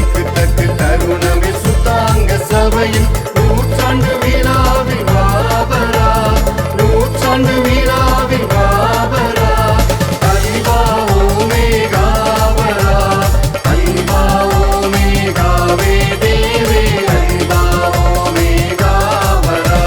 இக்கு தட்டு தருணமே சுத்தாங்க சபையின் நூற்றாண்டு விழாவின் வாபரா, நூற்றாண்டு விழாவின் வாபரா. அல்பா ஓமேகாவரா, அல்பா ஓமேகாவே தேவே, அல்பா ஓமேகாவரா.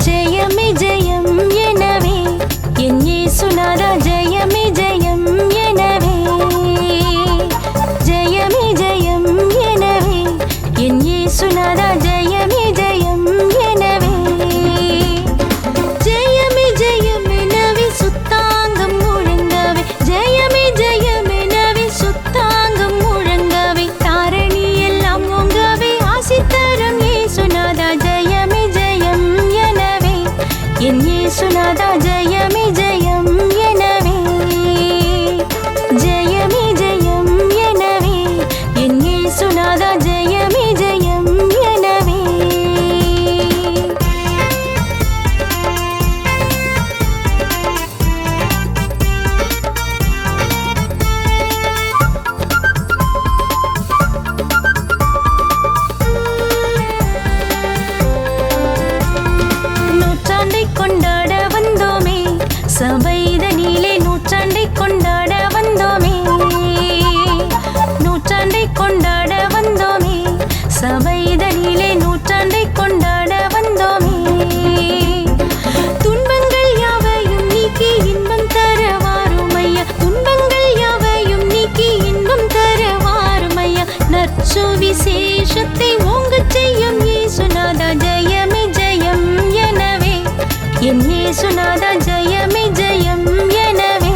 ஜெயமே ஜெயம் எனவே என் இயேசுநாதா, ஜெயமே ஜெயம் எனவே, ஜெயமே ஜெயம் எனவே என் இயேசுநாதா, ஜெயமே ஜெயம் எனவே, ஜெயமே ஜெயம் எனவே சுத்தாங்கம் முழங்கவே, ஜெயமே ஜெயம் எனவே சுத்தாங்கம் முழங்கவே, தாரணி எல்லாம் ஓங்கவே ஆசி தரும் இயேசுநாதா, ஜெயமே ஜெயம் எனவே என் இயேசுநாதா, ஜெயமே ஜெயம் எனவே, ஜெயமே ஜெயம் எனவே என் இயேசுநாதா, ஜெயமே ஜெயம் எனவே. நூற்றாண்டை கொண்டாட வந்தோமே சபைதனிலே, நூற்றாண்டை கொண்டாட வந்தோமே, நூற்றாண்டை கொண்டாட வந்தோமே சபைதனிலே, நூற்றாண்டை கொண்டாட வந்தோமே. துன்பங்கள் யாவையும் நீக்கி இன்பம் தரவாருமையா, துன்பங்கள் யாவையும் நீக்கி இன்பம் தரவாருமையா, நற்சுவிசேஷத்தை ஓங்கச் செய்யும் இயேசுநாதா, ஜெயமே ஜெயம் எனவே என் இயேசுநாதா, ஜெயமே ஜெயம் எனவே,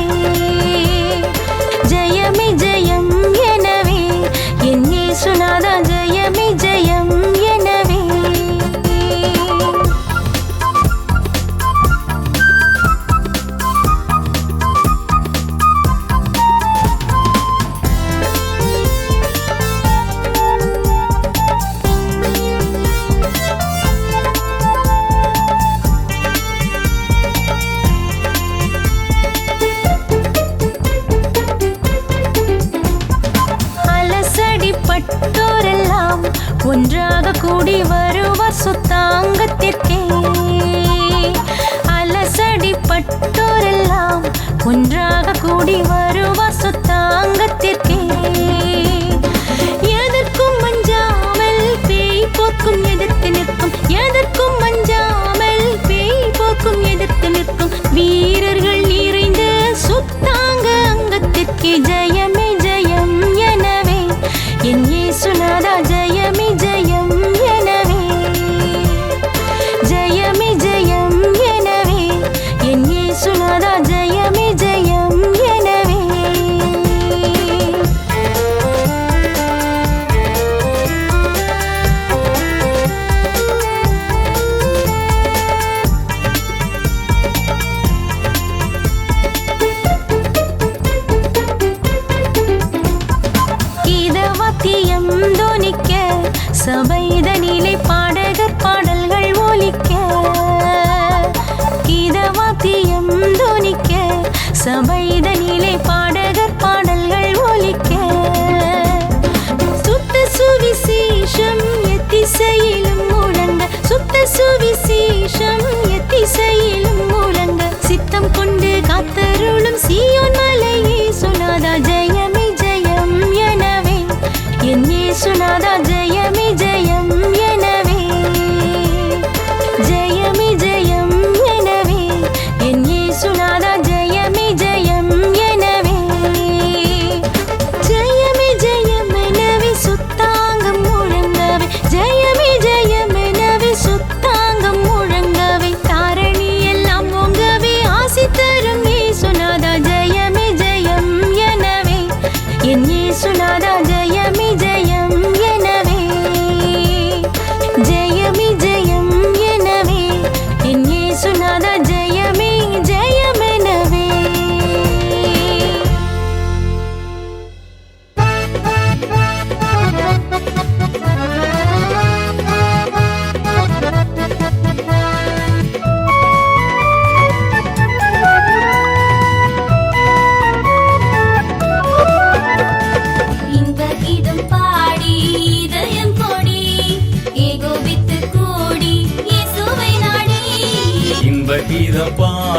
ஜெயமே ஜெயம் எனவே என் இயேசுநாதா, ஜெயமே ஜெயம் எனவே. அலசடிப்பட்டோரெல்லாம் ஒன்றாக கூடி வருவார் சுத்தாங்கத்திற்கே, அலசடிப்பட்டோரெல்லாம் ஒன்றாக கூடி வருவார் சுத்தாங்கத்திற்கே, எதற்கும் அஞ்சாமல் பேய் போக்கும் எதிர்த்து நிற்கும், எதற்கும் அஞ்சாமல் பேய் போக்கும் எதிர்த்து நிற்கும் வீரர்கள் நிறைந்த சுத்தாங்க அங்கத்திற்கே, ஜெயமே ஜெயம் எனவே என் இயேசுநாதா, ஜெயமே ஜெயம் எனவே, ஜெயமே ஜெயம் எனவே என் இயேசுநாதா, ஜெயமே ஜெயம் எனவே.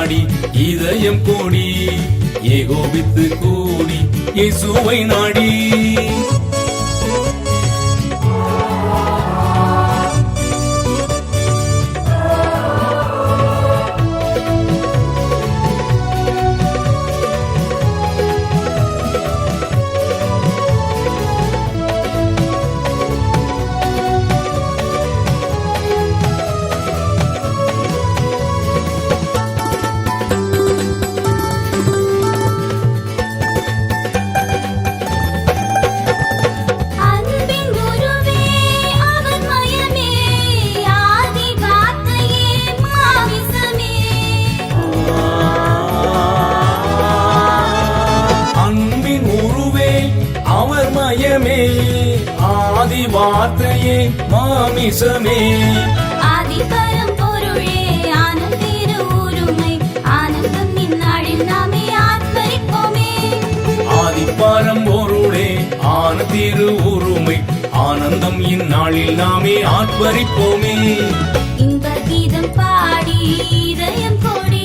பாடி இதயம் கோடி ஏகோபித்து கூடி இயேசுவை நாடி அன்பின் குருவே அவர் மயமே ஆதி வார்த்தையே மாமிசமே அன்பின் உருவே அவர் மயமே ஆதி வார்த்தையே மாமிசமே ஆதி பரம்பொருளே ஆனந்திரு உருமை ஆனந்தம் இந்நாளில் நாமே ஆத்மரிப்போமே ஆதிப்பாரம் பொருளே ஆன திரு உருமை ஆனந்தம் இந்நாளில் நாமே ஆட்பரிப்போமே இன்ப கீதம் பாடி இதயம் கோடி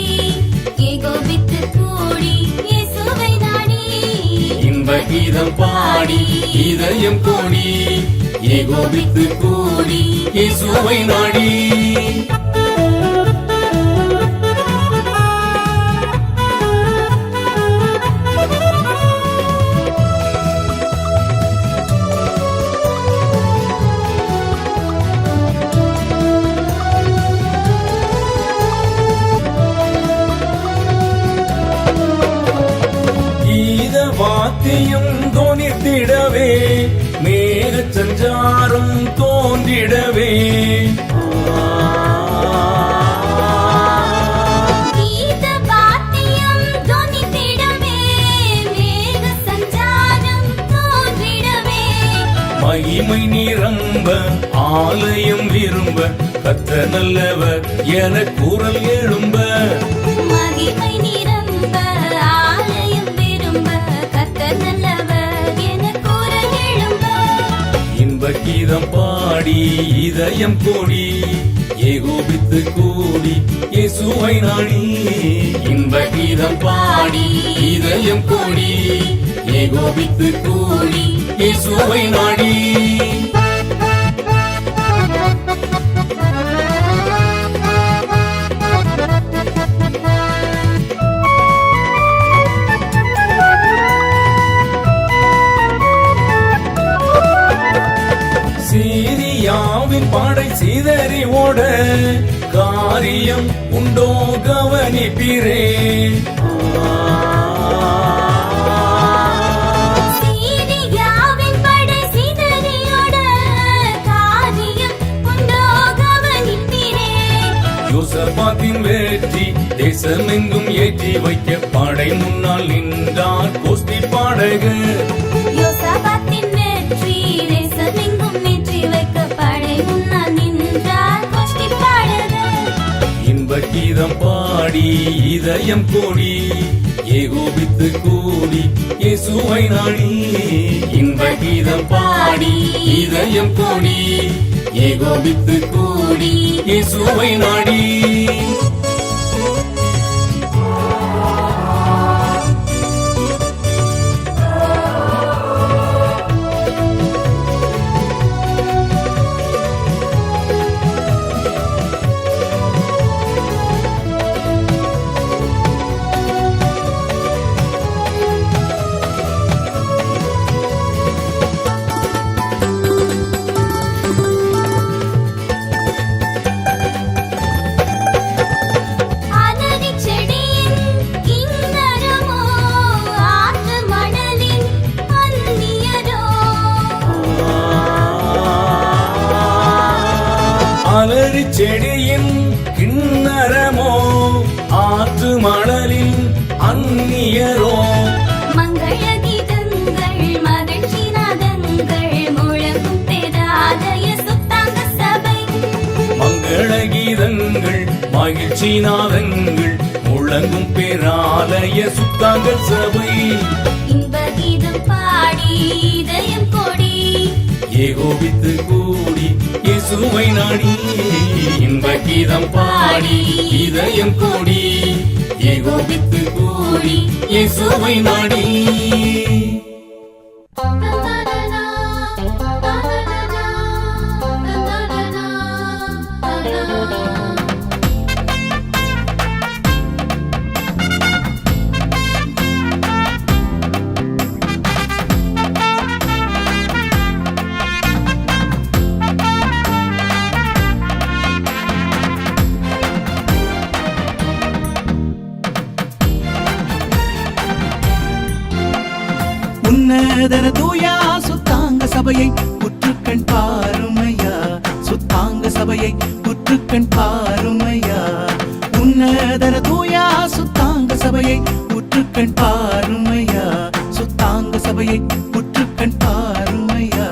ஏகோபித்து கூடி இயேசுவை நாடி இன்ப கீதம் பாடி இதயம் கோடி ஏகோபித்து கூடி இயேசுவை நாடி கீத வாத்தியம் தோணித்திடவே மேக சஞ்சாரம் தோன்றிடவே கீத வாத்தியம் தொனித்திடவே மேக சஞ்சாரம் தோன்றிடவே மகிமை நிரம்ப ஆலயம் விரும்ப கத்த நல்லவர் என குரல் எழும்ப மகிமை நிரம்ப ஆலயம் விரும்ப கர்த்தர் நல்லவர் என குரல் எழும்ப இன்ப கீதம் பாடி இதயம் கோடி ஏகோபித்து கூடி இயேசுவை நாடி இன்ப கீதம் பாடி இதயம் கோடி ஏகோபித்து கூடி இயேசுவை நாடி சீரியாவின் படை சிதறி ஓட காரியம் உண்டோ கவனிப்பீரே சீரியாவின் படை சிதறியோட காரியம் உண்டோ கவனிப்பீரே யோசபாத்தின் வெற்றி தேசமெங்கும் ஏற்றி வைக்க படை முன்னால் நின்றார் கோஷ்டி பாடகர் யோசபாத்தின் வெற்றி தேசமெங்கும் நேற்றி வைக்க படை முன்னால் நின்றார் கோஷ்டி பாடகர் இன்ப கீதம் பாடி இதயம் கோடி ஏகோபித்து கூடி இயேசுவை நாடி இன்ப கீதம் பாடி இதயம் கோடி ஏகோபித்து கூடி இயேசுவை நாடி அலரிச் செடியின் கிண்ணறமோ ஆற்று மணலின் அந்நியரோ அலறி செடியின் கிண்ணறமோ ஆற்று மணலின் அந்நியரோ மங்கள கீதங்கள் மகிழ்ச்சி நாதங்கள் முழங்கும் பேராலய சுத்தாங்க சபை மங்கள கீதங்கள் மகிழ்ச்சி நாதங்கள் முழங்கும் பேராலய சுத்தாங்க சபை இன்ப கீதம் பாடி இதயம் கோடி ஏகோபித்து கூடி இயேசுவை நாடி இன்ப கீதம் பாடி இதயம் கோடி ஏகோபித்து கூடி இயேசுவை நாடி உன்னதன தூயா சுத்தாங்க சபையை உற்றுக்கண் பாருமையா, சுத்தாங்க சபையை உற்றுக்கண் பாருமையா. உன்னதன தூயா சுத்தாங்க சபையை உற்றுக்கண் பாருமையா, சுத்தாங்க சபையை உற்றுக்கண் பாருமையா.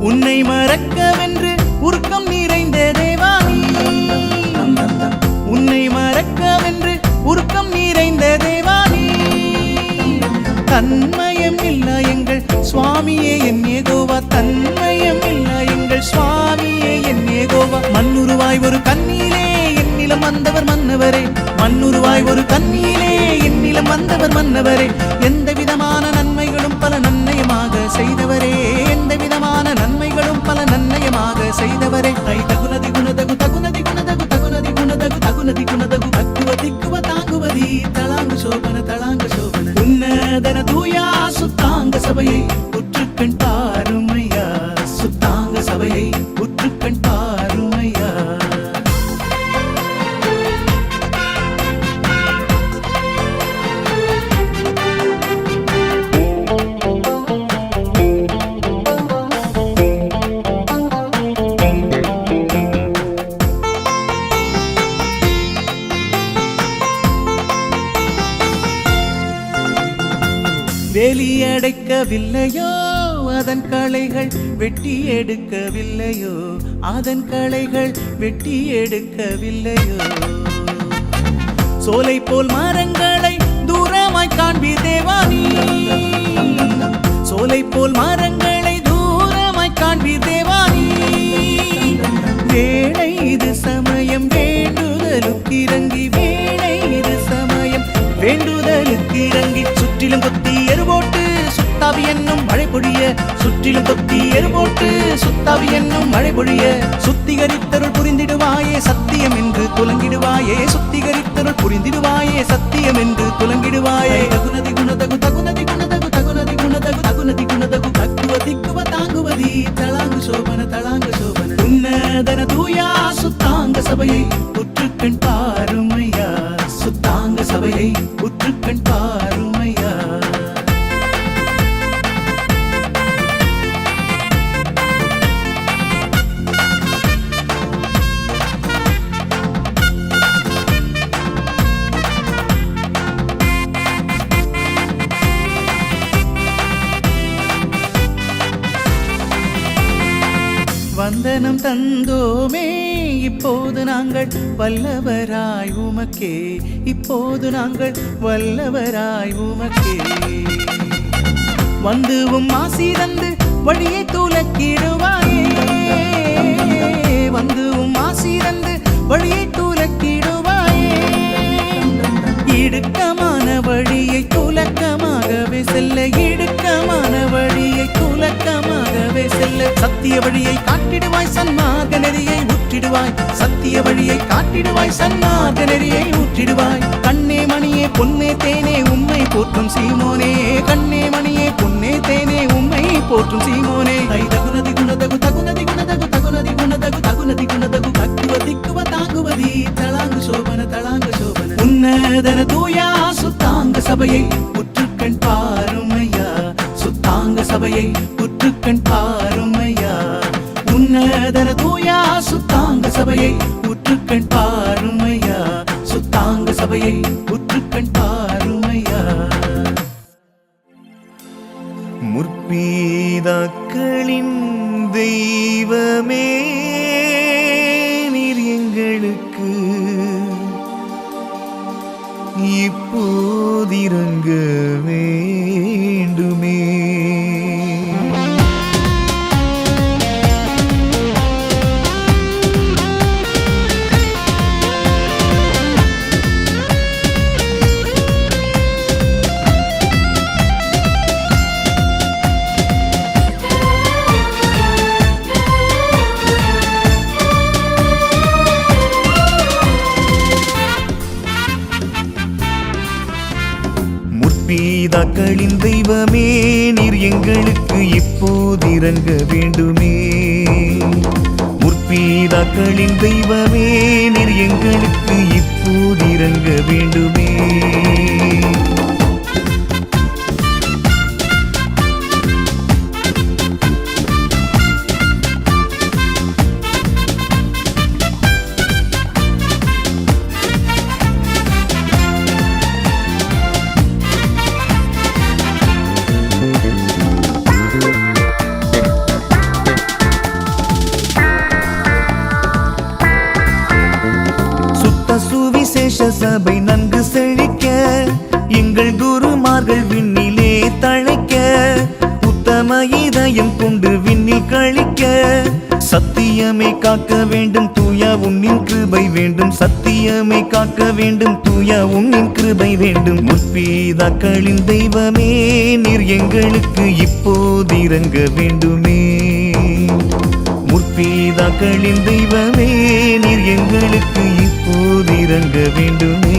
உன்னை மறக்கவென்று உருக்கம் நிறைந்த தேவானி, உன்னை மறக்கவென்று உருக்கம் நிறைந்த தேவானி. தன்மயம் இல்ல எங்கள் சுவாமியே என் ஏகோவா, தன்மயம் இல்ல எங்கள் சுவாமியே என் ஏகோவா. மண்ணுருவாய் ஒரு கண்ணிலே என்னிலம் வந்தவர் மன்னவரே, மண்ணுருவாய் ஒரு கண்ணிலே என்னிலம் வந்தவர் மன்னவரே. எந்த விதமான நன்மைகளும் பல நன்னயமாக செய்தவரே, எந்த விதமான நன்மைகளும் பல நன்னயமாக செய்தவரே. ஐ தகுனதி குணதகு தகுனதி குணதகு தகுனதி குணதகு தகுனதி குணதகு தக்குவ திக்குவ தாங்குவதி தளாங்கு சோபன தளாங்கு சோபன. உன்னதன தூயா சுத்தாங்க சபையை உற்றுக்கண் பாருமையா, சுத்தாங்க சபையை உற்றுக்கண் பாருமையா. வேலியடைக்கவில்லையோ அதன் களைகள் வெட்டி எடுக்கவில்லையோ, அதன் களைகள் வெட்டி எடுக்கவில்லையோ. சோலை போல் மரங்களை தூரமாய் காண்பீர் தேவானி, சோலை போல் மரங்களை தூரமாய் காண்பீர் தேவானி. வேளை இது சமயம் வேண்டுதலுக்கு இறங்கி, வேளை இது சமயம் வேண்டுதலுக்கு இறங்கி. சுற்றிலும் கொத்தி எருபோட்டு சுத்தாவி என்னும் மழை பொழிய, சுற்றிலும் கொத்தி எருபோட்டு சுத்தாவி என்னும் மழை பொழிய. சுத்திகரித்தருள் புரிந்திடுவாயே சத்தியம் என்று துலங்கிடுவாயே, சுத்திகரித்தருள் புரிந்திடுவாயே சத்தியம் என்று துலங்கிடுவாயே. தகுனதி குணதகு தகுனதி குணதகு தகுனதி குணதகு தகுனதி குணதகு தக்குவ திக்குவ தாங்குவதி தளாங்கு சோபன தளாங்கு சோபன. உன்னதன தூயா சுத்தாங்க சபையை உற்றுக்கண் பாருமையா, சுத்தாங்க சபையை உற்றுக்கண் பாருமையா. வந்தனம் தந்தோமே இப்போது நாங்கள் வல்லவராய் உமக்கே, இப்போது நாங்கள் வல்லவராய் உமக்கே. வந்து ஆசி தந்து வழியை துலக்கிடுவாயே, வந்து ஆசி தந்து வழியை துலக்கிடுவாயே. இடுக்கமான வழியை துலக்கமாகவே செல்ல, இடுக்கமான வழியை துலக்கமாகவே செல்ல. சத்திய வழியை காட்டிடுவாய் சன்மார்க்க நெறியை ஊற்றிடுவாய், சத்திய வழியை காட்டிடுவாய் சன்மார்க்க நெறியை ஊற்றிடுவாய். கண்ணே மணியே பொன்னே தேனே உம்மை போற்றும் சீமோனே, கண்ணே மணியே பொன்னே தேனே உம்மை போற்றும் சீமோனே. ஐ தகுனதி குணதகு தகுனதி குணதகு தகுனதி குணதகு தகுனதி குணதகு தக்குவ திக்குவ தாங்குவதி தளாங்கு சோபன தளாங்கு சோபன. உன்னதன தூயா சுத்தாங்க சபையை உற்றுக்கண் பாருமையா, சுத்தாங்க சபையை உற்றுக்கண் பாருமையா. உன்னதன தூயா சுத்தாங்க சபையை உற்றுக்கண் பாருமையா, சுத்தாங்க சபையை உற்றுக்கண் பாருமையா. முற்பீதாக்களின் தெய்வமே நீர் எங்களுக்கு இப்போதிரங்க வேண்டுமே. முற்பீதாக்களின் தெய்வமே நீர் எங்களுக்கு இப்போதிரங்க வேண்டுமே. முற்பீதாக்களின் தெய்வமே நீர் எங்களுக்கு இப்போதிரங்க வேண்டுமே. சுவிசேஷ சபை நன்கு செழிக்க எங்கள் குருமார்கள் விண்ணிலே தழைக்க உத்தம இதயம் கொண்டு விண்ணில் கழிக்க சத்தியமே காக்க வேண்டும் தூயா உன்னின் கிருபை வேண்டும். சத்தியமே காக்க வேண்டும் தூயா உன்னின் கிருபை வேண்டும். முற்பீதாக்களின் தெய்வமே நீர் எங்களுக்கு இப்போதிரங்க வேண்டுமே. முற்பீதாக்களின் தெய்வமே நீர் எங்களுக்கு இப்போதிரங்க வேண்டுமே.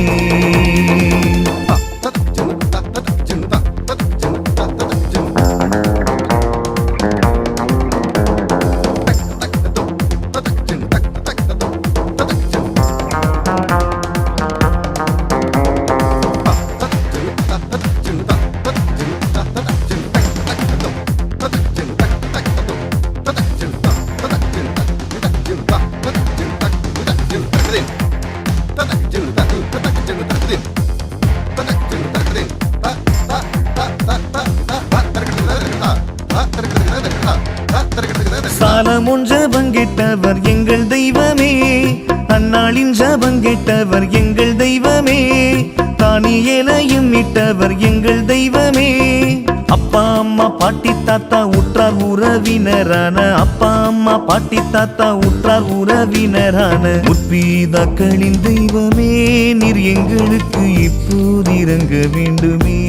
சாலமோன் ஜபங்கேட்டவர் எங்கள் தெய்வமே. அந்நாளின் ஜபங்கேட்டவர் எங்கள் தெய்வமே. தானியேலையும் மீட்டவர் எங்கள் தெய்வமே. அப்பா அம்மா பாட்டி தாத்தா உற்றார் உறவினரான அப்பா அம்மா பாட்டி தாத்தா உற்றார் உறவினரான முற்பீதாக்களின் தெய்வமே நீர் எங்களுக்கு இப்போதிரங்க வேண்டுமே.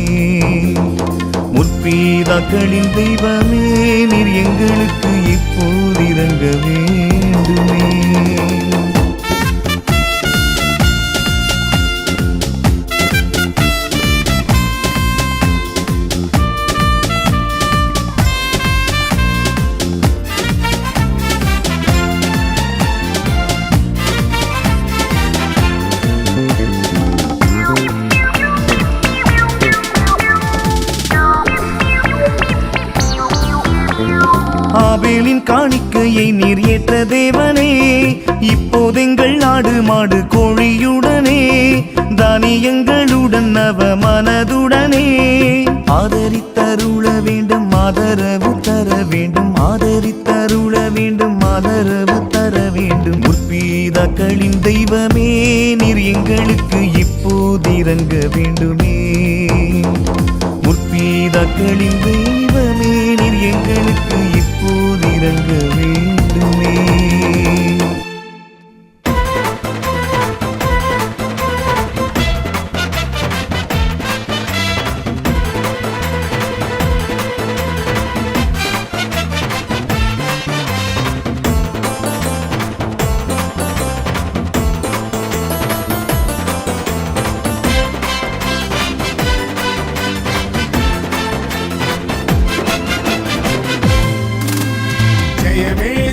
முற்பீதாக்களின் தெய்வமே நீர் எங்களுக்கு இப்போதிரங்க வேண்டுமே. ஆபேலின் காணிக்கையை நீர் ஏற்ற தேவனே. இப்போதெங்கள் ஆடு மாடு கோழியுடனே தானியங்களுடன் நவ மனதுடனே ஆதரித்தருள வேண்டும் ஆதரவு தர வேண்டும். ஆதரித்தருள வேண்டும் ஆதரவு தர வேண்டும். முற்பீதாக்களின் தெய்வமே நீர் எங்களுக்கு இப்போதிரங்க வேண்டுமே. முற்பீதாக்களின் தெய்வமே நீர் எங்களுக்கு இப்போதிரங்க வேண்டுமே.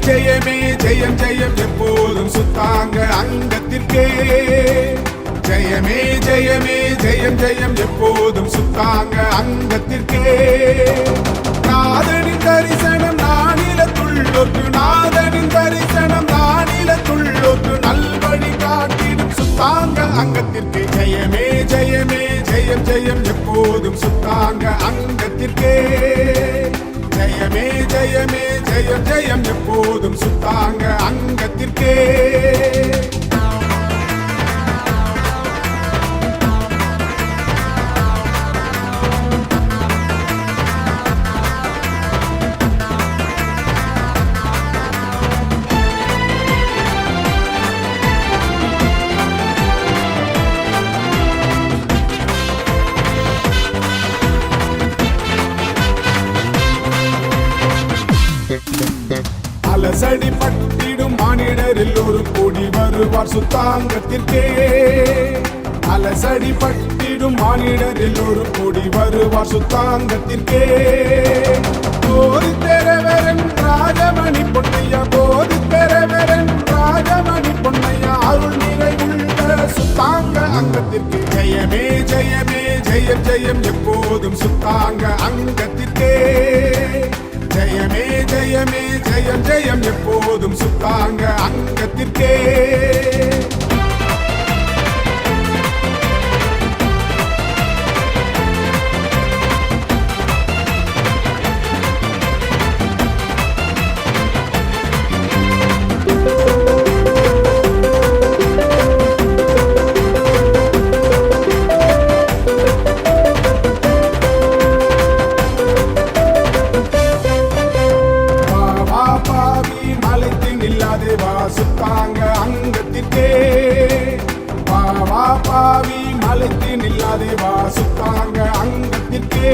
ஜெயமே ஜெயம் ஜெயம் எப்போதும் சுத்தாங்க அங்கத்திற்கே. ஜெயமே ஜெயமே ஜெயம் ஜெயம் எப்போதும் சுத்தாங்க அங்கத்திற்கே. நாதனின் தரிசனம் நானிலத்துள்ளோக்கு நாதனின் தரிசனம் நானிலத்துள்ளோக்கு நல்வழி காட்டிடும் சுத்தாங்க அங்கத்திற்கே. அங்கத்திற்கு ஜெயமே ஜெயமே ஜெயம் ஜெயம் எப்போதும் சுத்தாங்க அங்கத்திற்கே ஜெயமே ஜெயமே ஜெயம் ஜெயம் எப்போதும் சுத்தாங்க அங்கத்திற்கே அலசடி பட்டிடும் மானிடர் எல்லோரும் கூடி வருவார் சுத்தாங்கத்திற்கே அலசடி பட்டிடும் மானிடர் எல்லோரும் கூடி வருவார் சுத்தாங்கத்திற்கே போது பெறவரன் ராஜமணி பொன்னையா போது பெறவரன் ராஜமணி பொன்னையா அருள் நிறைவுள்ள சுத்தாங்க அங்கத்திற்கு ஜெயமே ஜெயமே ஜெயம் ஜெயம் எப்போதும் சுத்தாங்க அங்கத்திற்கே ஜெயமே ஜெயமே ஜெயம் ஜெயம் எப்போதும் சுத்தாங்க அங்கத்திற்கே சுத்தாங்க அங்கத்திற்கே பாவா பாவி மலைத்து நில்லாதே வா சுத்தாங்க அங்கத்திற்கே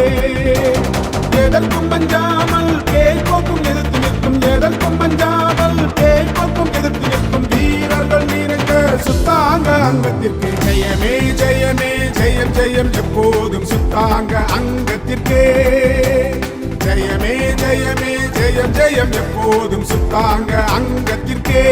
எதற்கும் பஞ்சாமல் கேட்போக்கும் எதிர்த்து நிற்கும் எதற்கும் பஞ்சாமல் கேட்போக்கும் எதிர்த்து நிற்கும் வீரர்கள் நிறைந்த சுத்தாங்க அங்கத்திற்கே ஜெயமே ஜெயமே ஜெயம் ஜெயம் எப்போதும் சுத்தாங்க அங்கத்திற்கே ஜெயமே ஜெயமே ஜெயம் ஜெயம் எப்போதும் சுத்தாங்க அங்கத்திற்கே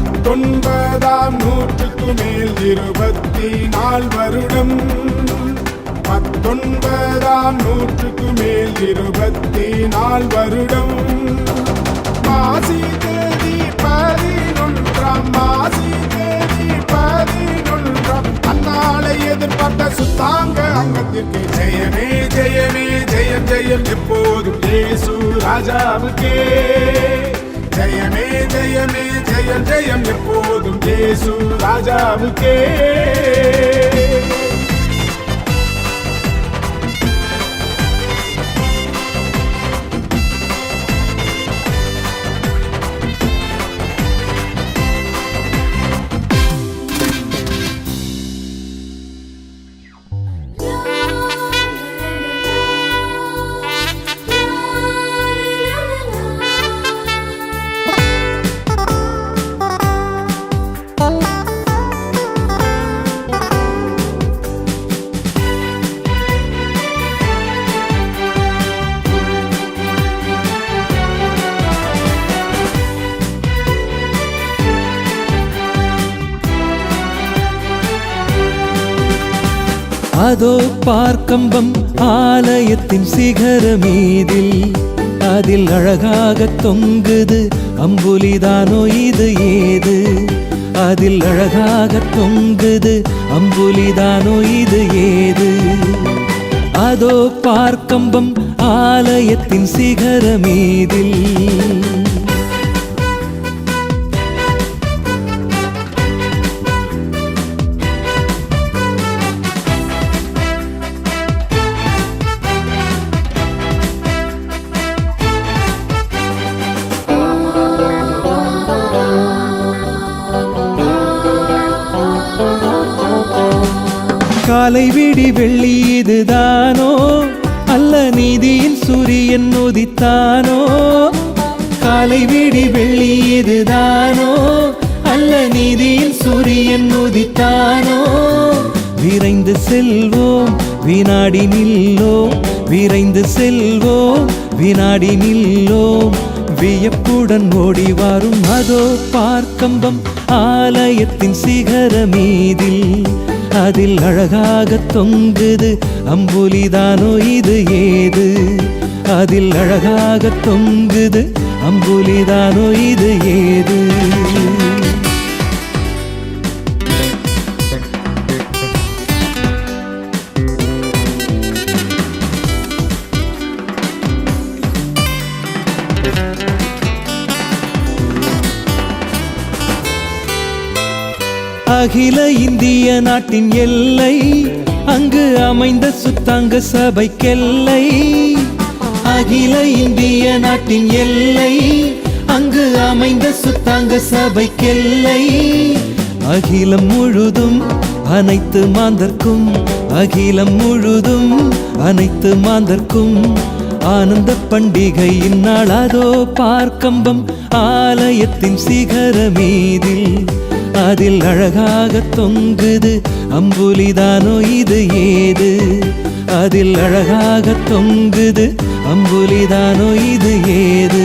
பத்தொன்பதாம் நூற்றுக்கு மேல் 24 வருடம் பத்தொன்பதாம் நூற்றுக்கு மேல் 24 வருடம் மாசி தேதி 11 மாசி தேதி 11 அந்நாளை எதிர்பார்த்த சுத்தாங்க அங்கத்திற்கு ஜெயமே ஜெயமே ஜெயம் ஜெயம் எப்போதும் இயேசு ராஜாவுக்கே ஜெயமே ஜெயமே ஜெயம் ஜெயம் எப்போதும் இயேசு ராஜாவுக்கே அதோ பார்க்கம்பம் ஆலயத்தின் சிகரமீதில் அதில் அழகாக தொங்குது அம்புலிதானோ இது ஏது அதில் அழகாக தொங்குது அம்புலிதானோ இது ஏது அதோ பார்க்கம்பம் ஆலயத்தின் சிகரமீதில் காலை விடி வெள்ளி இதுதானோ அல்ல நீதியின் சூரியன் உதித்தானோ காலை விடி வெள்ளி இதுதானோ அல்ல நீதியின் சூரியன் உதித்தானோ விரைந்து செல்வோம் வினாடி நில்லோம் விரைந்து செல்வோம் வினாடி நில்லோம் வியப்புடன் ஓடி வரும் அதோ பார்க்கம்பம் ஆலயத்தின் சிகர மீதில் அதில் அழகாக தொங்குது அம்புலிதானோ இது ஏது அதில் அழகாக தொங்குது அம்புலிதானோ இது ஏது அகில இந்திய நாட்டின் எல்லை அங்கு அமைந்த சுத்தாங்க சபைக்கெல்லை அகில இந்திய நாட்டின் எல்லை அங்கு அமைந்த சுத்தாங்க சபைக்கெல்லை அகிலம் முழுதும் அனைத்து மாந்தர்க்கும் அகிலம் முழுதும் அனைத்து மாந்தர்க்கும் ஆனந்த பண்டிகையின் நாள் அதோ பார்க்கம்பம் ஆலயத்தின் சிகர மீதில் அதில் அழகாக தொங்குது அம்புலிதானோ இது ஏது அதில் அழகாக தொங்குது அம்புலிதானோ இது ஏது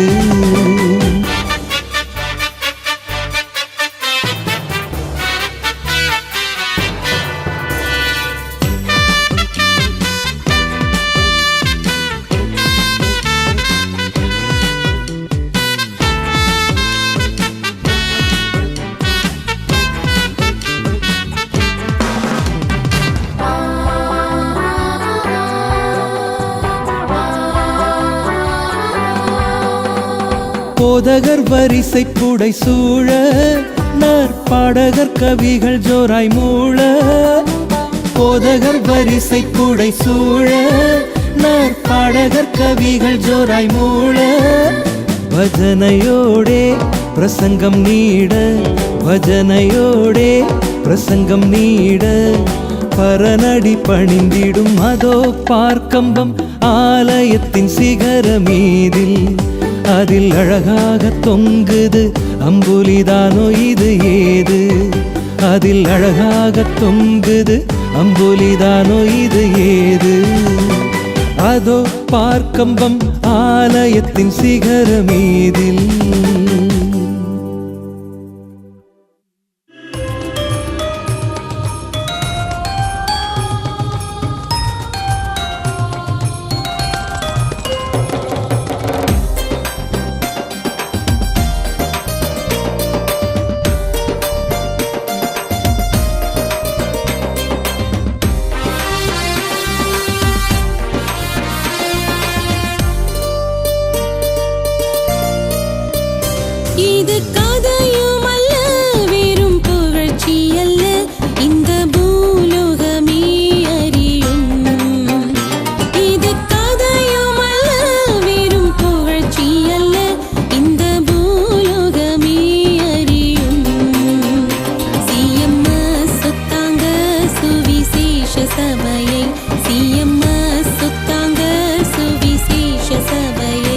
போதகர் வரிசை புடை சூழ நற்பாடகர் கவிகள் ஜோராய் மூழ போதகர் வரிசை புடை சூழ நற்பாடகர் கவிகள் ஜோராய் மூழ பஜனையோடே பிரசங்கம் நீட பஜனையோடே பிரசங்கம் நீட பரநடி பணிந்திடும் அதோ பார்க்கம்பம் ஆலயத்தின் சிகர மீதில் அதில் அழகாக தொங்குது அம்புலிதானோ இது ஏது அதில் அழகாக தொங்குது அம்புலிதானோ இது ஏது அதோ பார்க்கம்பம் ஆலயத்தின் சிகர மீதில் இது கதையும் அல்ல வெறும் புகழ்ச்சி அல்ல இந்த பூலோகமே அறியும் இது கதையும் அல்ல வெறும் புகழ்ச்சி அல்ல இந்த பூலோகமே அறியும் சிஎம்எஸ் சுத்தாங்க சுவிசேஷ சபையை சிஎம்எஸ் சுத்தாங்க சுவிசேஷ சபையை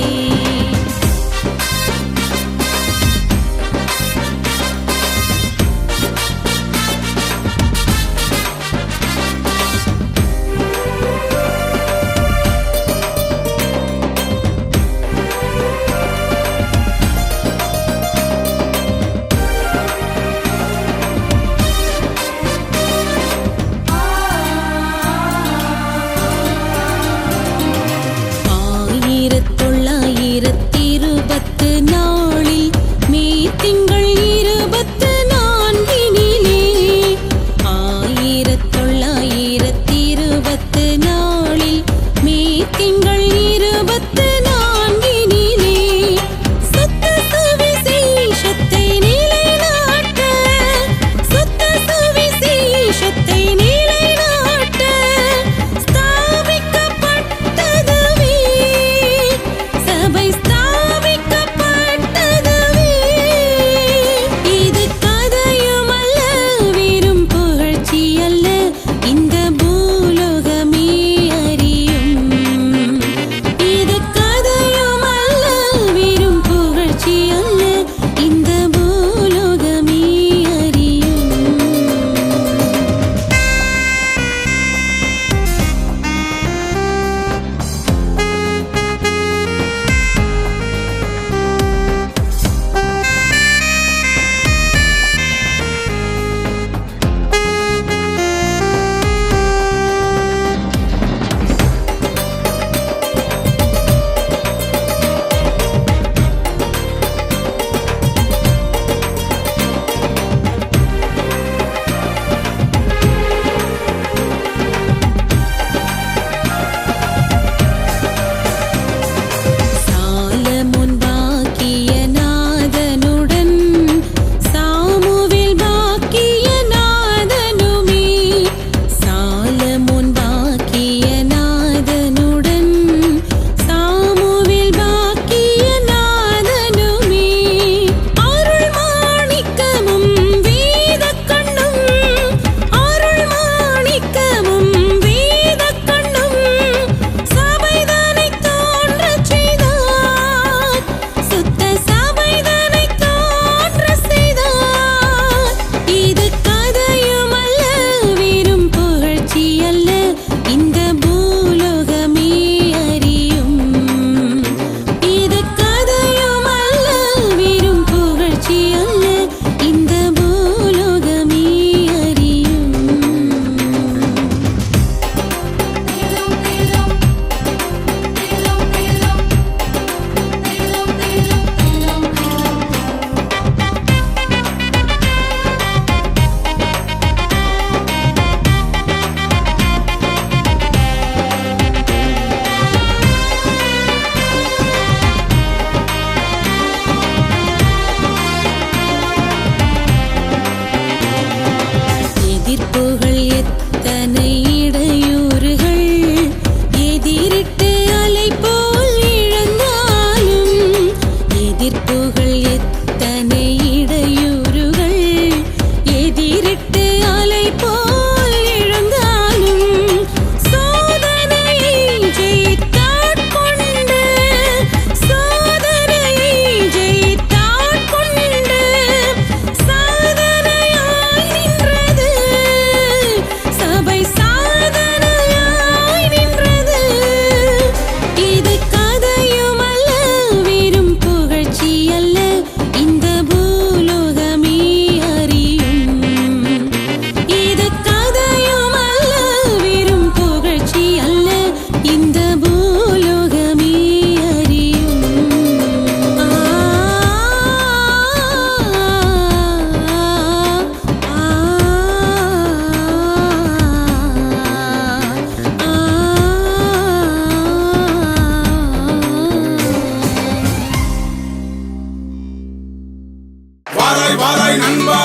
வாராய் வாராய் நண்பா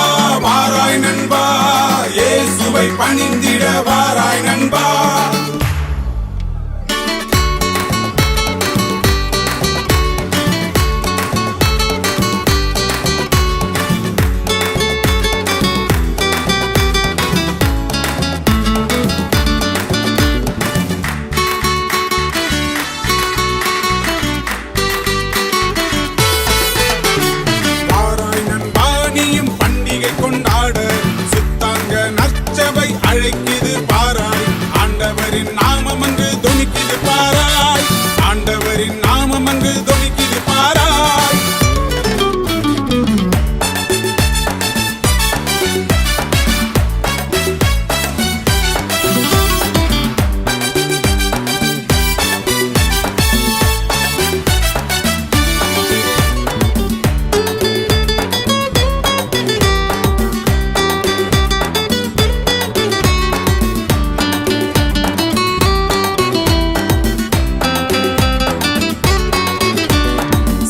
வாராய் நண்பா இயேசுவை பணிந்திட வாராய் நண்பா வாராய் நண்பா நீயும் பண்டிகை கொண்டாட சுத்தாங்க நற்சபை அழைக்குது பாராய் ஆண்டவரின் நாமம் அங்கு தொனிக்குது பாராய் ஆண்டவரின் நாமம் அங்கு தொனிக்குது பாராய்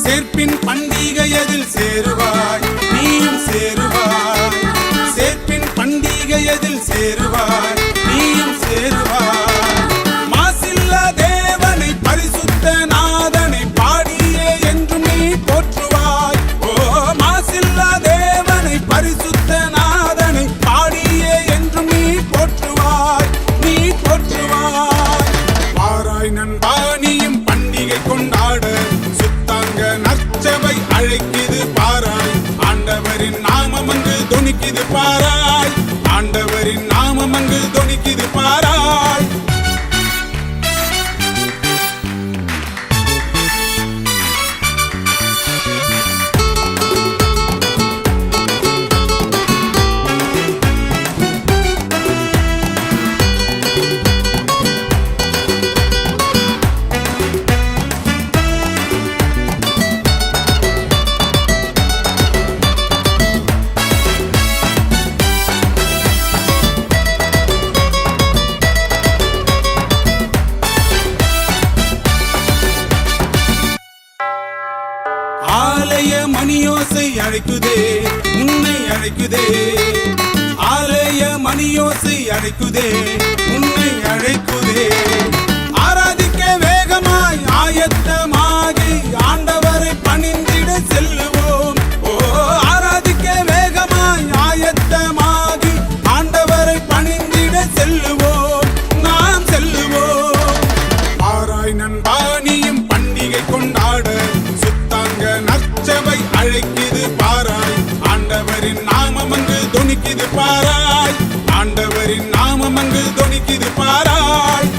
சேர்ப்பின் பண்டிகையதில் சேருவாய் நீயும் சேருவாய் சேர்ப்பின் பண்டிகையதில் சேருவாய் நீயும் சேருவாய் மாசில்லா தேவனை பரிசுத்த நாதனை பாடியே என்றும் நீ போற்றுவாய் ஓ மாசில்லா தேவனை பரிசுத்த நாதனை பாடியே என்றும் நீ போற்றுவாய் நீ போற்றுவாய் வாராய் நண்பா நீயும் பண்டிகை கொண்டாட சுத்தாங்க நற்சபை அழைக்குது பாராய் ஆண்டவரின் நாமம் அங்கு தொனிக்குது பாராய் ஆண்டவரின் நாமம் அங்கு தொனிக்குது பாராய் ஆலய மணியோசை அழைக்குதே உன்னை அழைக்குதே ஆலய மணியோசை அழைக்குதே உன்னை அழைக்குதே ஆராதிக்க வேகமாய் ஆயத்தமாகி ஆண்டவரை பணிந்திட செல்லுவோம் ஓ ஆராதிக்க வேகமாய் ஆயத்தமாகி ஆண்டவரை பணிந்திட செல்லுவோம் நாம் செல்லுவோம் வாராய் நண்பா நீயும் பண்டிகை கொண்டாட சுத்தாங்க நற்சபை அழைக்குது பாராய் ஆண்டவரின் நாமம் அங்கு தொனிக்குது பாராய் ஆண்டவரின் நாமம் அங்கு தொனிக்குது பாராய்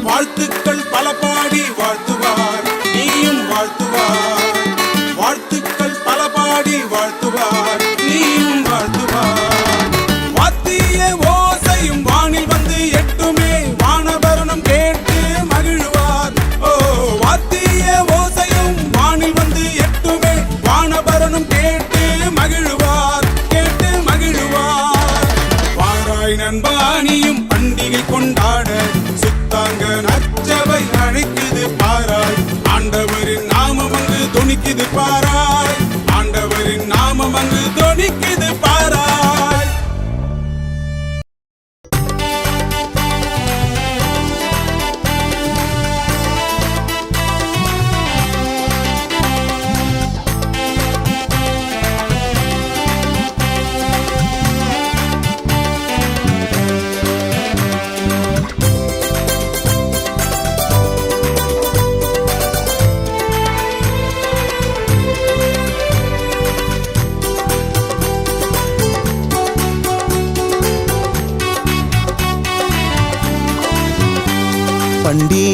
வாழ்த்துக்கள் பல பாடி வாழ்த்துவார் நீயும் வாழ்த்துவார் வாழ்த்துக்கள் பல பாடி வாழ்த்துவார் நீயும் வாழ்த்துவார் வாத்திய ஓசையும் வானில் வந்து எட்டுமே வானபரணம் கேட்டு மகிழ்வார் ஓ வாத்திய ஓசையும் வானில் வந்து எட்டுமே வானபரணம் கேட்டு மகிழ்வார் கேட்டு மகிழ்வார் வாராய் நண்பா நீயும் பண்டிகை கொண்டாட சுத்தாங்க நற்சபை அழைக்குது பாராய் ஆண்டவரின் நாமம் அங்கு தொனிக்குது பாராய் ஆண்டவரின் நாமம் அங்கு தொனிக்குது பாராய்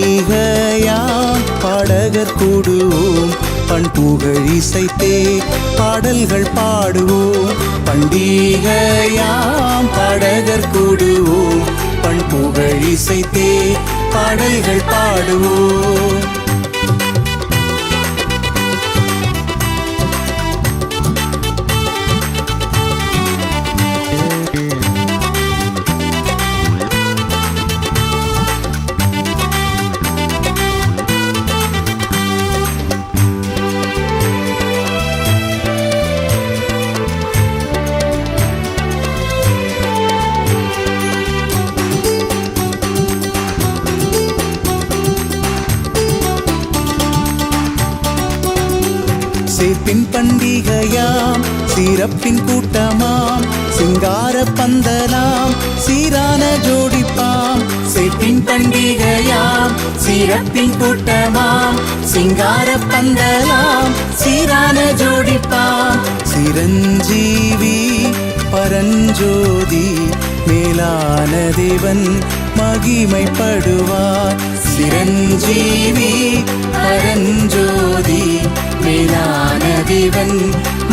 பண்டிகையாம் பாடகர் கூடுவோம் பண்புகள் இசைத்தே பாடல்கள் பாடுவோம். பண்டிகையாம் பாடகர் கூடுவோம் பண்புகழ் இசைத்தே பாடல்கள் பாடுவோம். சேப்பின் பண்டிகையாம் சிறப்பின் கூட்டமாம் சிங்கார பந்தலாம் சீரான ஜோடிப்பாம். சேப்பின் பண்டிகையாம் சிறப்பின் கூட்டமாம் சிங்கார பந்தலாம் சீரான ஜோடிப்பாம். சிரஞ்சீவி பரஞ்சோதி மேலான தேவன் மகிமைப்படுவார். சிரஞ்சீவி பரஞ்சோதி மேலான தேவன்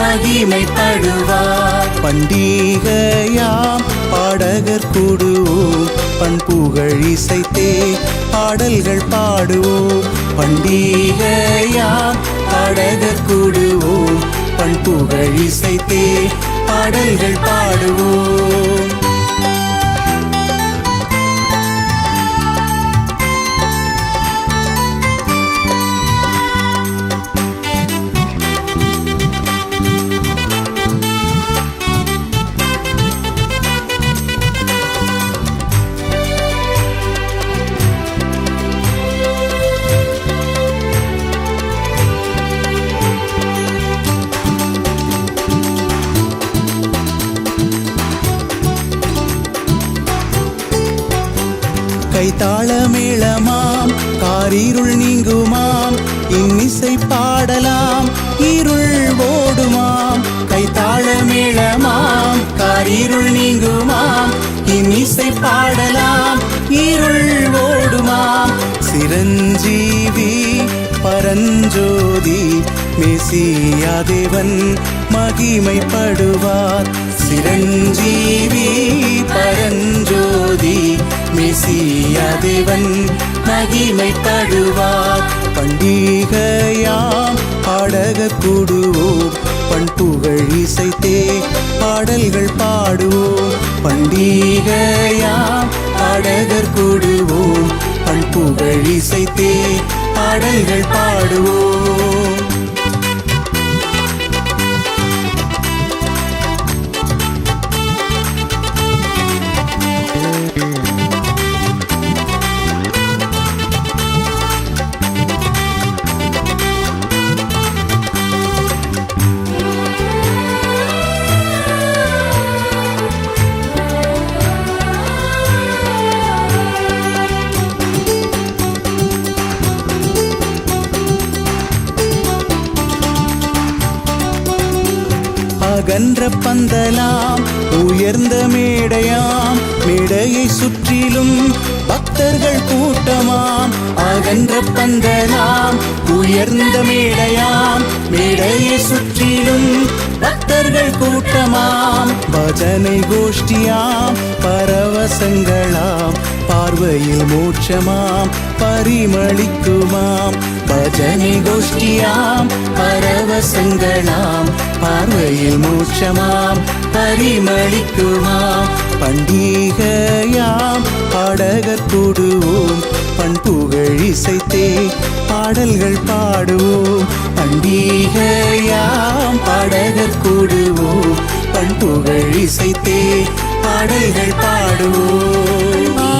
மகிமைப்படுவார். பண்டிகையாம் பாடகர் கூடுவோம் பண்புகழ் இசைத்தே பாடல்கள் பாடுவோம். பண்டிகையாம் பாடகர் கூடுவோம் பண்புகழ் இசைத்தே பாடல்கள் பாடுவோம். கைத்தாள மேளமாம் காரிருள் நீங்குமாம் இன்னிசை பாடலாம் இருள் ஓடுமாம். கைத்தாள மேளமாம் காரிருள் நீங்குமாம் இன்னிசை பாடலாம் இருள் ஓடுமாம். சிரஞ்சீவி பரஞ்சோதி மேசியா தேவன் மகிமைப்படுவார். சிரஞ்சீவி பரஞ்சோதி மேசியா தேவன் மகிமைப்படுவார். பண்டிகையாம் பாடகர் கூடுவோம் பண்புகழ் இசைத்தே பாடல்கள் பாடுவோம். பண்டிகையாம் பாடகர் கூடுவோம் பண்புகழ் இசைத்தே பாடல்கள் பாடுவோம். அகன்ற பந்தலாம் உயர்ந்த மேடையாம் மேடையை சுற்றிலும் பக்தர்கள் கூட்டமாம். அகன்ற பந்தலாம் உயர்ந்த மேடையாம் மேடையை சுற்றிலும் பக்தர்கள் கூட்டமாம். பஜனை கோஷ்டியாம் பரவசங்களாம் பார்வையில் மோட்சமாம் பரிமளிக்குமாம். பஜனை கோஷ்டியாம் பரவசங்களாம் பார்வையில் மோட்சமாம் பரிமளிக்குமாம். பண்டிகையாம் பாடகர் கூடுவோம் பண்புகழ் இசைத்தே பாடல்கள் பாடுவோம். பண்டிகையாம் பாடகர் கூடுவோம் பண்புகழ் இசைத்தே பாடல்கள் பாடுவோம்.